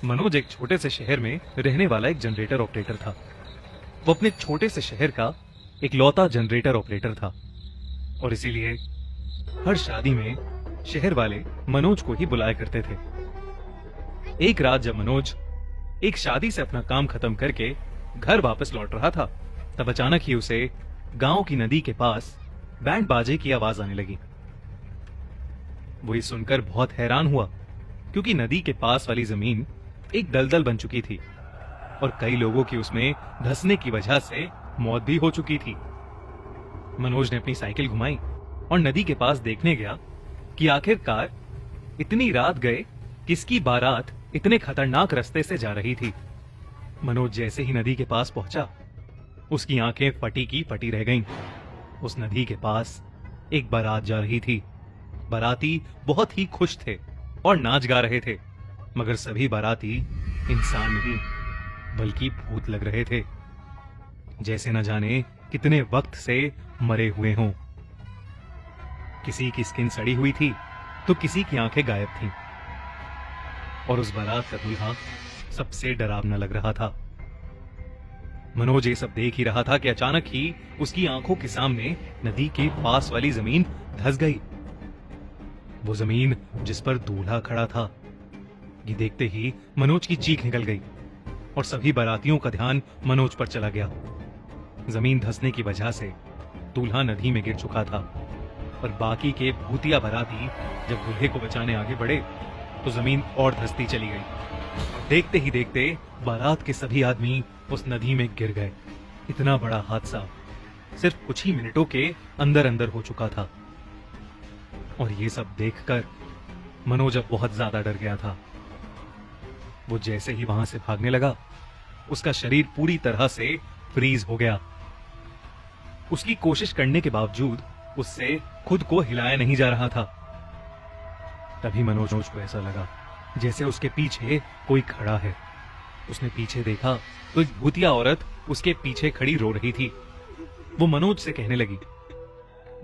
मनोज एक छोटे से शहर में रहने वाला एक जनरेटर ऑपरेटर था। वो अपने छोटे से शहर का इकलौता जनरेटर ऑपरेटर था और इसीलिए हर शादी में शहर वाले मनोज को ही बुलाया करते थे। एक रात जब मनोज एक शादी से अपना काम खत्म करके घर वापस लौट रहा था, तब अचानक ही उसे गांव की नदी के पास बैंड बाजे की आवाज आने लगी। वो ये सुनकर बहुत हैरान हुआ, क्योंकि नदी के पास वाली जमीन एक दलदल बन चुकी थी और कई लोगों की उसमें धंसने की वजह से मौत भी हो चुकी थी। मनोज ने अपनी साइकिल घुमाई और नदी के पास देखने गया कि आखिरकार इतनी रात गए किसकी बारात इतने खतरनाक रास्ते से जा रही थी। मनोज जैसे ही नदी के पास पहुंचा, उसकी आंखें फटी की फटी रह गईं। उस नदी के पास एक बारात जा रही थी। बाराती बहुत ही खुश थे और नाच गा रहे थे, मगर सभी बाराती इंसान नहीं बल्कि भूत लग रहे थे, जैसे न जाने कितने वक्त से मरे हुए हों। किसी की स्किन सड़ी हुई थी तो किसी की आंखें गायब थीं और उस बारात का दूल्हा सबसे डरावना लग रहा था। मनोज ये सब देख ही रहा था कि अचानक ही उसकी आंखों के सामने नदी के पास वाली जमीन धंस गई। वो जमीन जिस पर दूल्हा खड़ा था। ये देखते ही मनोज की चीख निकल गई और सभी बारातियों का ध्यान मनोज पर चला गया। जमीन धंसने की वजह से दूल्हा नदी में गिर चुका था और बाकी के भूतिया बाराती जब दूल्हे को बचाने आगे बढ़े तो जमीन और धंसती चली गई। देखते ही देखते बारात के सभी आदमी उस नदी में गिर गए। इतना बड़ा हादसा सिर्फ कुछ ही मिनटों के अंदर अंदर हो चुका था और ये सब देखकर मनोज अब बहुत ज्यादा डर गया था। वो जैसे ही वहां से भागने लगा, उसका शरीर पूरी तरह से फ्रीज हो गया। उसकी कोशिश करने के बावजूद उससे खुद को हिलाया नहीं जा रहा था। तभी मनोज को ऐसा लगा जैसे उसके पीछे कोई खड़ा है। उसने पीछे देखा तो एक भूतिया औरत उसके पीछे खड़ी रो रही थी। वो मनोज से कहने लगी,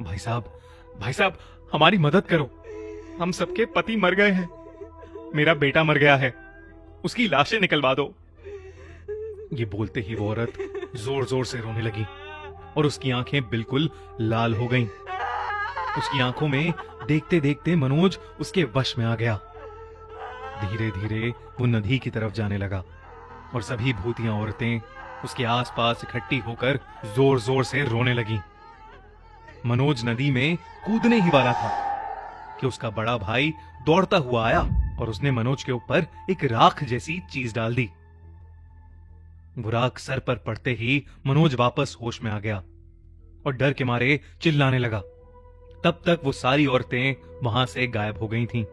भाई साहब, हमारी मदद करो। हम सबके पति मर गए हैं। मेरा बेटा मर गया है, उसकी लाशें निकलवा दो। ये बोलते ही वो औरत जोर जोर से रोने लगी और उसकी आंखें बिल्कुल लाल हो गईं। उसकी आंखों में देखते देखते मनोज उसके वश में आ गया। धीरे धीरे वो नदी की तरफ जाने लगा और सभी भूतिया औरतें उसके आसपास इकट्ठी होकर जोर जोर से रोने लगी। मनोज नदी में कूदने ही वाला था कि उसका बड़ा भाई दौड़ता हुआ आया और उसने मनोज के ऊपर एक राख जैसी चीज डाल दी। वो राख सर पर पड़ते ही मनोज वापस होश में आ गया और डर के मारे चिल्लाने लगा। तब तक वो सारी औरतें वहां से गायब हो गई थीं।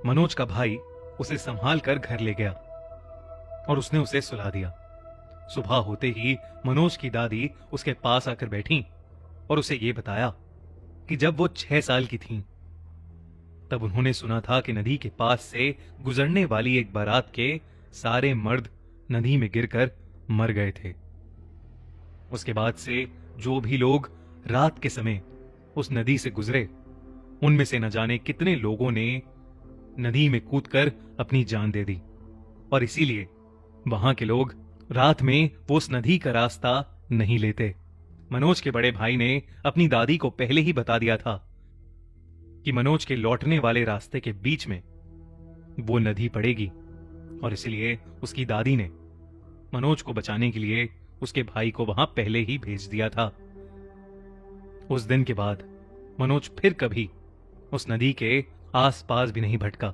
मनोज का भाई उसे संभाल कर घर ले गया और उसने उसे सुला दिया। सुबह होते ही मनोज की दादी उसके पास आकर बैठी और उसे ये बताया कि जब वो 6 साल की थीं, तब उन्होंने सुना था कि नदी के पास से गुजरने वाली एक बारात के सारे मर्द नदी में गिरकर मर गए थे। उसके बाद से जो भी लोग रात के समय उस नदी से गुजरे, उनमें से न जाने कितने लोगों ने नदी में कूदकर अपनी जान दे दी और इसीलिए वहां के लोग रात में वो उस नदी का रास्ता नहीं लेते। मनोज के बड़े भाई ने अपनी दादी को पहले ही बता दिया था कि मनोज के लौटने वाले रास्ते के बीच में वो नदी पड़ेगी और इसलिए उसकी दादी ने मनोज को बचाने के लिए उसके भाई को वहां पहले ही भेज दिया था। उस दिन के बाद मनोज फिर कभी उस नदी के आसपास भी नहीं भटका।